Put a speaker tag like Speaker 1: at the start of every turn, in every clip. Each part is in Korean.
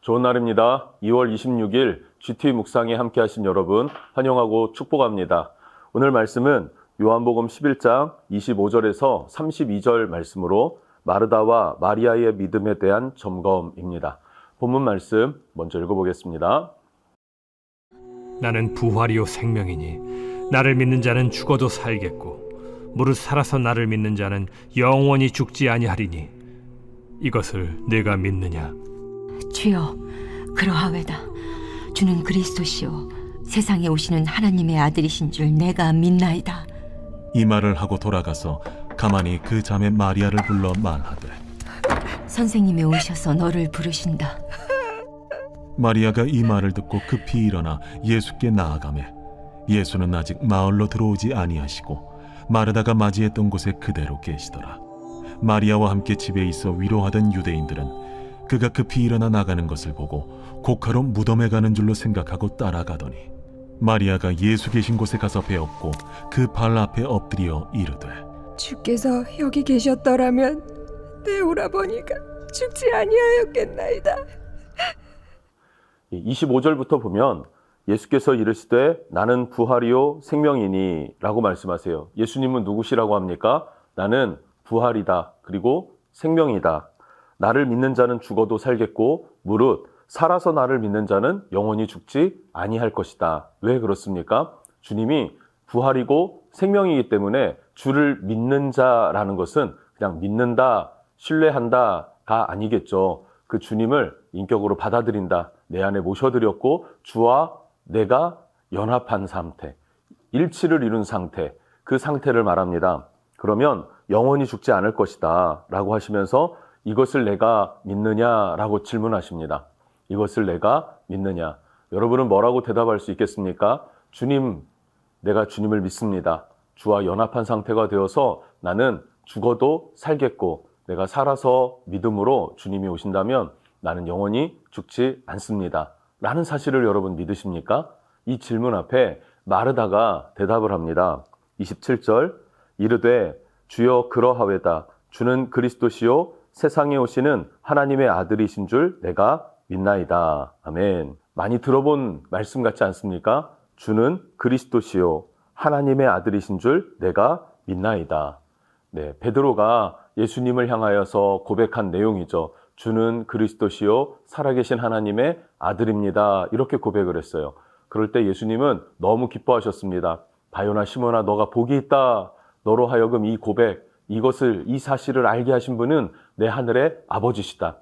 Speaker 1: 좋은 날입니다. 2월 26일 GT 묵상에 함께 하신 여러분 환영하고 축복합니다. 오늘 말씀은 요한복음 11장 25절에서 32절 말씀으로 마르다와 마리아의 믿음에 대한 점검입니다. 본문 말씀 먼저 읽어보겠습니다.
Speaker 2: 나는 부활이요 생명이니 나를 믿는 자는 죽어도 살겠고 무릇 살아서 나를 믿는 자는 영원히 죽지 아니하리니 이것을 네가 믿느냐?
Speaker 3: 주여, 그러하외다. 주는 그리스도시요 세상에 오시는 하나님의 아들이신 줄 내가 믿나이다.
Speaker 4: 이 말을 하고 돌아가서 가만히 그 자매 마리아를 불러 말하되
Speaker 3: 선생님이 오셔서 너를 부르신다.
Speaker 4: 마리아가 이 말을 듣고 급히 일어나 예수께 나아가매 예수는 아직 마을로 들어오지 아니하시고 마르다가 맞이했던 곳에 그대로 계시더라. 마리아와 함께 집에 있어 위로하던 유대인들은 그가 급히 일어나 나가는 것을 보고 곡하러 무덤에 가는 줄로 생각하고 따라가더니 마리아가 예수 계신 곳에 가서 배웠고 그 발 앞에 엎드려 이르되
Speaker 5: 주께서 여기 계셨더라면 내 오라버니가 죽지 아니하였겠나이다.
Speaker 1: 25절부터 보면 예수께서 이르시되 나는 부활이요 생명이니 라고 말씀하세요. 예수님은 누구시라고 합니까? 나는 부활이다. 그리고 생명이다. 나를 믿는 자는 죽어도 살겠고 무릇 살아서 나를 믿는 자는 영원히 죽지 아니할 것이다. 왜 그렇습니까? 주님이 부활이고 생명이기 때문에 주를 믿는 자라는 것은 그냥 믿는다, 신뢰한다가 아니겠죠. 그 주님을 인격으로 받아들인다. 내 안에 모셔드렸고 주와 내가 연합한 상태, 일치를 이룬 상태, 그 상태를 말합니다. 그러면 영원히 죽지 않을 것이다 라고 하시면서 이것을 내가 믿느냐라고 질문하십니다. 이것을 내가 믿느냐. 여러분은 뭐라고 대답할 수 있겠습니까? 주님, 내가 주님을 믿습니다. 주와 연합한 상태가 되어서 나는 죽어도 살겠고 내가 살아서 믿음으로 주님이 오신다면 나는 영원히 죽지 않습니다. 라는 사실을 여러분 믿으십니까? 이 질문 앞에 마르다가 대답을 합니다. 27절 이르되 주여 그러하외다. 주는 그리스도시요 세상에 오시는 하나님의 아들이신 줄 내가 믿나이다. 아멘. 많이 들어본 말씀 같지 않습니까? 주는 그리스도시요 하나님의 아들이신 줄 내가 믿나이다. 네, 베드로가 예수님을 향하여서 고백한 내용이죠. 주는 그리스도시요 살아계신 하나님의 아들입니다. 이렇게 고백을 했어요. 그럴 때 예수님은 너무 기뻐하셨습니다. 바요나 시몬아 너가 복이 있다. 너로 하여금 이 고백, 이 사실을 알게 하신 분은 내 하늘의 아버지시다.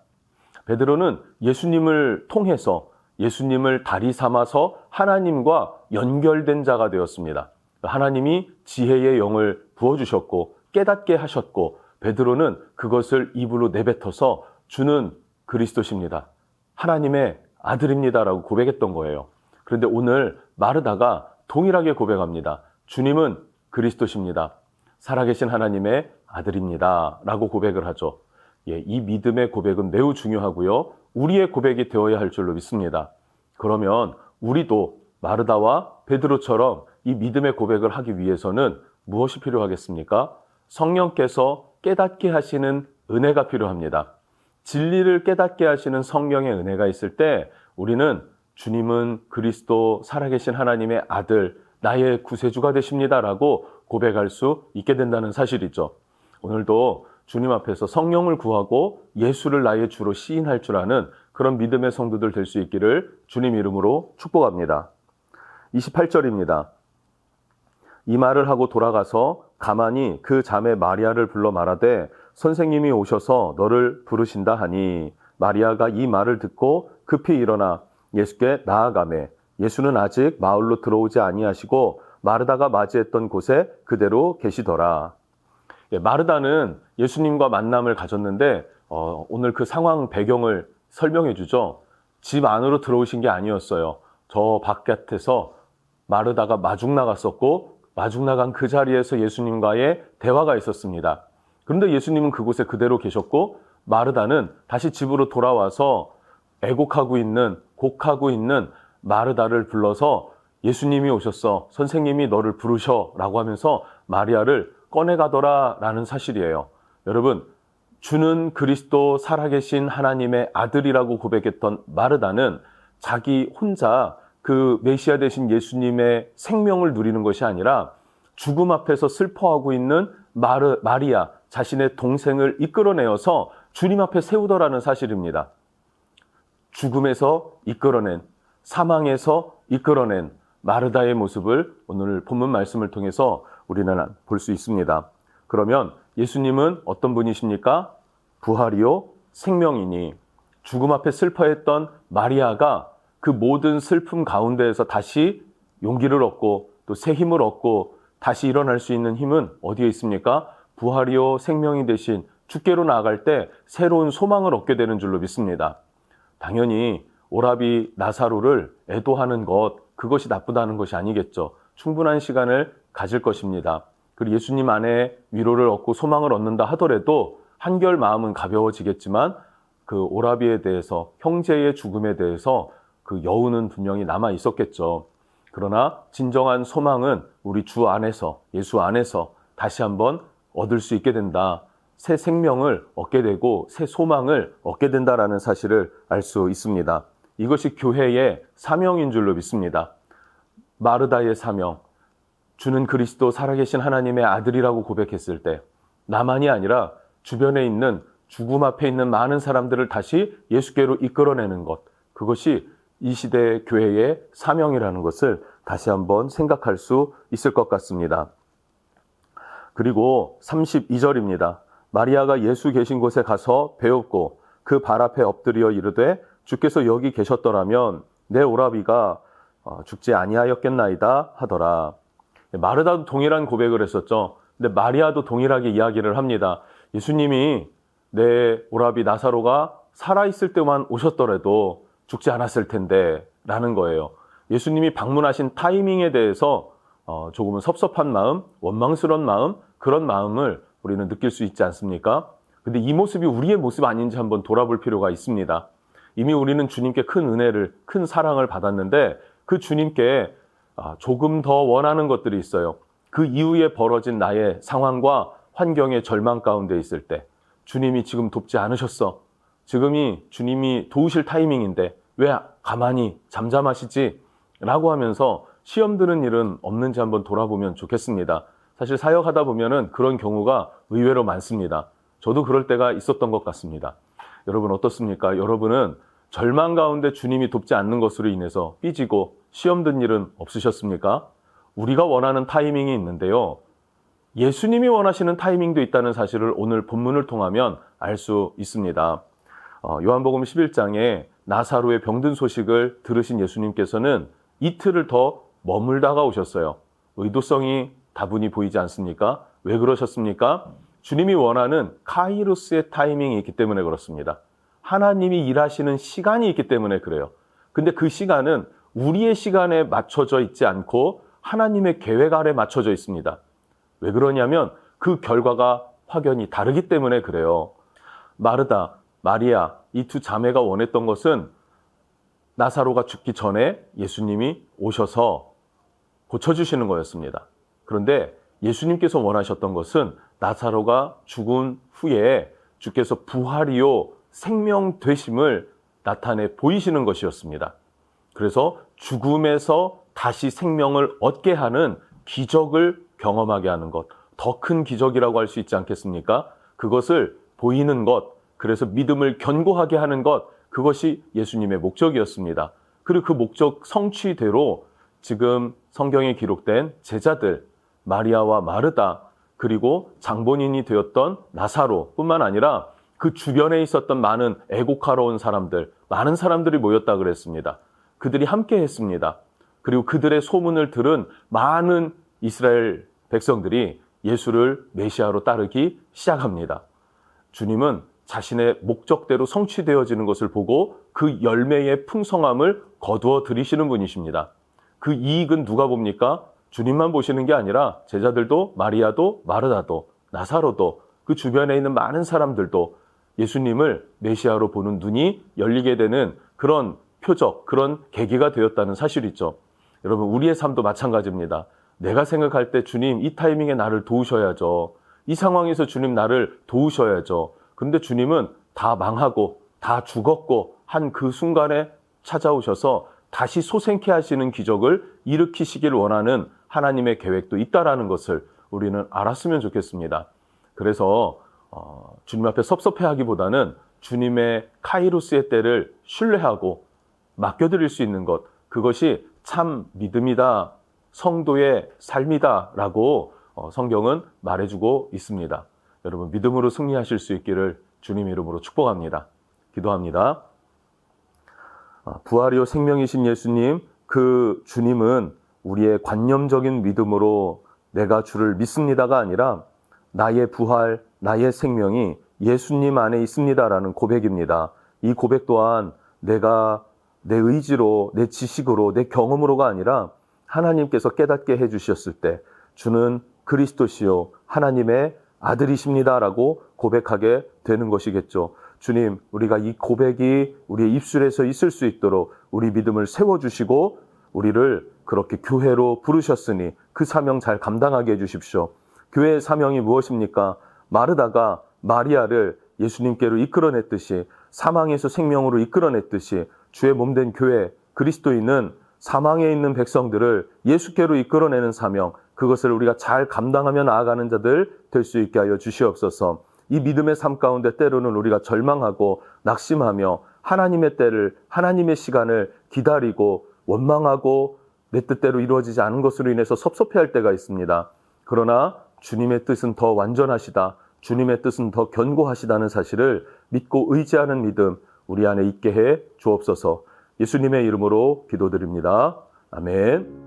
Speaker 1: 베드로는 예수님을 통해서 예수님을 다리 삼아서 하나님과 연결된 자가 되었습니다. 하나님이 지혜의 영을 부어주셨고 깨닫게 하셨고 베드로는 그것을 입으로 내뱉어서 주는 그리스도십니다. 하나님의 아들입니다라고 고백했던 거예요. 그런데 오늘 마르다가 동일하게 고백합니다. 주님은 그리스도십니다. 살아계신 하나님의 아들입니다. 라고 고백을 하죠. 이 믿음의 고백은 매우 중요하고요. 우리의 고백이 되어야 할 줄로 믿습니다. 그러면 우리도 마르다와 베드로처럼 이 믿음의 고백을 하기 위해서는 무엇이 필요하겠습니까? 성령께서 깨닫게 하시는 은혜가 필요합니다. 진리를 깨닫게 하시는 성령의 은혜가 있을 때 우리는 주님은 그리스도 살아계신 하나님의 아들, 나의 구세주가 되십니다라고 고백할 수 있게 된다는 사실이죠. 오늘도 주님 앞에서 성령을 구하고 예수를 나의 주로 시인할 줄 아는 그런 믿음의 성도들 될 수 있기를 주님 이름으로 축복합니다. 28절입니다. 이 말을 하고 돌아가서 가만히 그 자매 마리아를 불러 말하되 선생님이 오셔서 너를 부르신다 하니 마리아가 이 말을 듣고 급히 일어나 예수께 나아가매 예수는 아직 마을로 들어오지 아니하시고 마르다가 맞이했던 곳에 그대로 계시더라. 마르다는 예수님과 만남을 가졌는데 오늘 그 상황 배경을 설명해 주죠. 집 안으로 들어오신 게 아니었어요. 저 바깥에서 마르다가 마중 나갔었고 마중 나간 그 자리에서 예수님과의 대화가 있었습니다. 그런데 예수님은 그곳에 그대로 계셨고 마르다는 다시 집으로 돌아와서 애곡하고 있는 곡하고 있는 마르다를 불러서 예수님이 오셨어. 선생님이 너를 부르셔 라고 하면서 마리아를 꺼내가더라 라는 사실이에요. 여러분, 주는 그리스도 살아계신 하나님의 아들이라고 고백했던 마르다는 자기 혼자 그 메시아 되신 예수님의 생명을 누리는 것이 아니라 죽음 앞에서 슬퍼하고 있는 마리아 자신의 동생을 이끌어내어서 주님 앞에 세우더라는 사실입니다. 죽음에서 이끌어낸, 사망에서 이끌어낸 마르다의 모습을 오늘 본문 말씀을 통해서 우리는 볼 수 있습니다. 그러면 예수님은 어떤 분이십니까? 부활이요 생명이니, 죽음 앞에 슬퍼했던 마리아가 그 모든 슬픔 가운데에서 다시 용기를 얻고 또 새 힘을 얻고 다시 일어날 수 있는 힘은 어디에 있습니까? 부활이요 생명이 되신 주께로 나아갈 때 새로운 소망을 얻게 되는 줄로 믿습니다. 당연히 오라비 나사로를 애도하는 것, 그것이 나쁘다는 것이 아니겠죠. 충분한 시간을 가질 것입니다. 그리고 예수님 안에 위로를 얻고 소망을 얻는다 하더라도 한결 마음은 가벼워지겠지만 그 오라비에 대해서, 형제의 죽음에 대해서 그 여운은 분명히 남아 있었겠죠. 그러나 진정한 소망은 우리 주 안에서, 예수 안에서 다시 한번 얻을 수 있게 된다. 새 생명을 얻게 되고 새 소망을 얻게 된다라는 사실을 알 수 있습니다. 이것이 교회의 사명인 줄로 믿습니다. 마르다의 사명, 주는 그리스도 살아계신 하나님의 아들이라고 고백했을 때 나만이 아니라 주변에 있는 죽음 앞에 있는 많은 사람들을 다시 예수께로 이끌어내는 것, 그것이 이 시대 교회의 사명이라는 것을 다시 한번 생각할 수 있을 것 같습니다. 그리고 32절입니다. 마리아가 예수 계신 곳에 가서 배웠고 그 발 앞에 엎드려 이르되 주께서 여기 계셨더라면 내 오라비가 죽지 아니하였겠나이다 하더라. 마르다도 동일한 고백을 했었죠. 근데 마리아도 동일하게 이야기를 합니다. 예수님이 내 오라비 나사로가 살아있을 때만 오셨더라도 죽지 않았을 텐데 라는 거예요. 예수님이 방문하신 타이밍에 대해서 조금은 섭섭한 마음, 원망스러운 마음, 그런 마음을 우리는 느낄 수 있지 않습니까? 근데 이 모습이 우리의 모습 아닌지 한번 돌아볼 필요가 있습니다. 이미 우리는 주님께 큰 은혜를, 큰 사랑을 받았는데 그 주님께 조금 더 원하는 것들이 있어요. 그 이후에 벌어진 나의 상황과 환경의 절망 가운데 있을 때 주님이 지금 돕지 않으셨어. 지금이 주님이 도우실 타이밍인데 왜 가만히 잠잠하시지? 라고 하면서 시험 드는 일은 없는지 한번 돌아보면 좋겠습니다. 사실 사역하다 보면은 그런 경우가 의외로 많습니다. 저도 그럴 때가 있었던 것 같습니다. 여러분 어떻습니까? 여러분은 절망 가운데 주님이 돕지 않는 것으로 인해서 삐지고 시험 든 일은 없으셨습니까? 우리가 원하는 타이밍이 있는데요. 예수님이 원하시는 타이밍도 있다는 사실을 오늘 본문을 통하면 알 수 있습니다. 요한복음 11장에 나사로의 병든 소식을 들으신 예수님께서는 이틀을 더 머물다가 오셨어요. 의도성이 다분히 보이지 않습니까? 왜 그러셨습니까? 주님이 원하는 카이로스의 타이밍이 있기 때문에 그렇습니다. 하나님이 일하시는 시간이 있기 때문에 그래요. 근데 그 시간은 우리의 시간에 맞춰져 있지 않고 하나님의 계획 아래 맞춰져 있습니다. 왜 그러냐면 그 결과가 확연히 다르기 때문에 그래요. 마르다, 마리아, 이 두 자매가 원했던 것은 나사로가 죽기 전에 예수님이 오셔서 고쳐주시는 거였습니다. 그런데 예수님께서 원하셨던 것은 나사로가 죽은 후에 주께서 부활이요 생명 되심을 나타내 보이시는 것이었습니다. 그래서 죽음에서 다시 생명을 얻게 하는 기적을 경험하게 하는 것, 더 큰 기적이라고 할 수 있지 않겠습니까? 그것을 보이는 것, 그래서 믿음을 견고하게 하는 것, 그것이 예수님의 목적이었습니다. 그리고 그 목적 성취대로 지금 성경에 기록된 제자들, 마리아와 마르다, 그리고 장본인이 되었던 나사로 뿐만 아니라 그 주변에 있었던 많은 애곡하러 온 사람들, 많은 사람들이 모였다 그랬습니다. 그들이 함께 했습니다. 그리고 그들의 소문을 들은 많은 이스라엘 백성들이 예수를 메시아로 따르기 시작합니다. 주님은 자신의 목적대로 성취되어지는 것을 보고 그 열매의 풍성함을 거두어 들이시는 분이십니다. 그 이익은 누가 봅니까? 주님만 보시는 게 아니라 제자들도, 마리아도, 마르다도, 나사로도, 그 주변에 있는 많은 사람들도 예수님을 메시아로 보는 눈이 열리게 되는 그런 표적, 그런 계기가 되었다는 사실이죠. 여러분, 우리의 삶도 마찬가지입니다. 내가 생각할 때 주님 이 타이밍에 나를 도우셔야죠. 이 상황에서 주님 나를 도우셔야죠. 그런데 주님은 다 망하고 다 죽었고 한 그 순간에 찾아오셔서 다시 소생케 하시는 기적을 일으키시길 원하는 하나님의 계획도 있다라는 것을 우리는 알았으면 좋겠습니다. 그래서 주님 앞에 섭섭해하기보다는 주님의 카이로스의 때를 신뢰하고 맡겨드릴 수 있는 것, 그것이 참 믿음이다, 성도의 삶이다 라고 성경은 말해주고 있습니다. 여러분, 믿음으로 승리하실 수 있기를 주님 이름으로 축복합니다. 기도합니다. 부활이요 생명이신 예수님, 그 주님은 우리의 관념적인 믿음으로 내가 주를 믿습니다가 아니라 나의 부활, 나의 생명이 예수님 안에 있습니다라는 고백입니다. 이 고백 또한 내가 내 의지로, 내 지식으로, 내 경험으로가 아니라 하나님께서 깨닫게 해주셨을 때 주는 그리스도시요 하나님의 아들이십니다라고 고백하게 되는 것이겠죠. 주님, 우리가 이 고백이 우리의 입술에서 있을 수 있도록 우리 믿음을 세워주시고 우리를 그렇게 교회로 부르셨으니 그 사명 잘 감당하게 해주십시오. 교회의 사명이 무엇입니까? 마르다가 마리아를 예수님께로 이끌어냈듯이, 사망에서 생명으로 이끌어냈듯이 주의 몸된 교회, 그리스도인은 사망에 있는 백성들을 예수께로 이끌어내는 사명, 그것을 우리가 잘 감당하며 나아가는 자들 될 수 있게 하여 주시옵소서. 이 믿음의 삶 가운데 때로는 우리가 절망하고 낙심하며 하나님의 때를, 하나님의 시간을 기다리고 원망하고 내 뜻대로 이루어지지 않은 것으로 인해서 섭섭해할 때가 있습니다. 그러나 주님의 뜻은 더 완전하시다, 주님의 뜻은 더 견고하시다는 사실을 믿고 의지하는 믿음 우리 안에 있게 해 주옵소서. 예수님의 이름으로 기도드립니다. 아멘.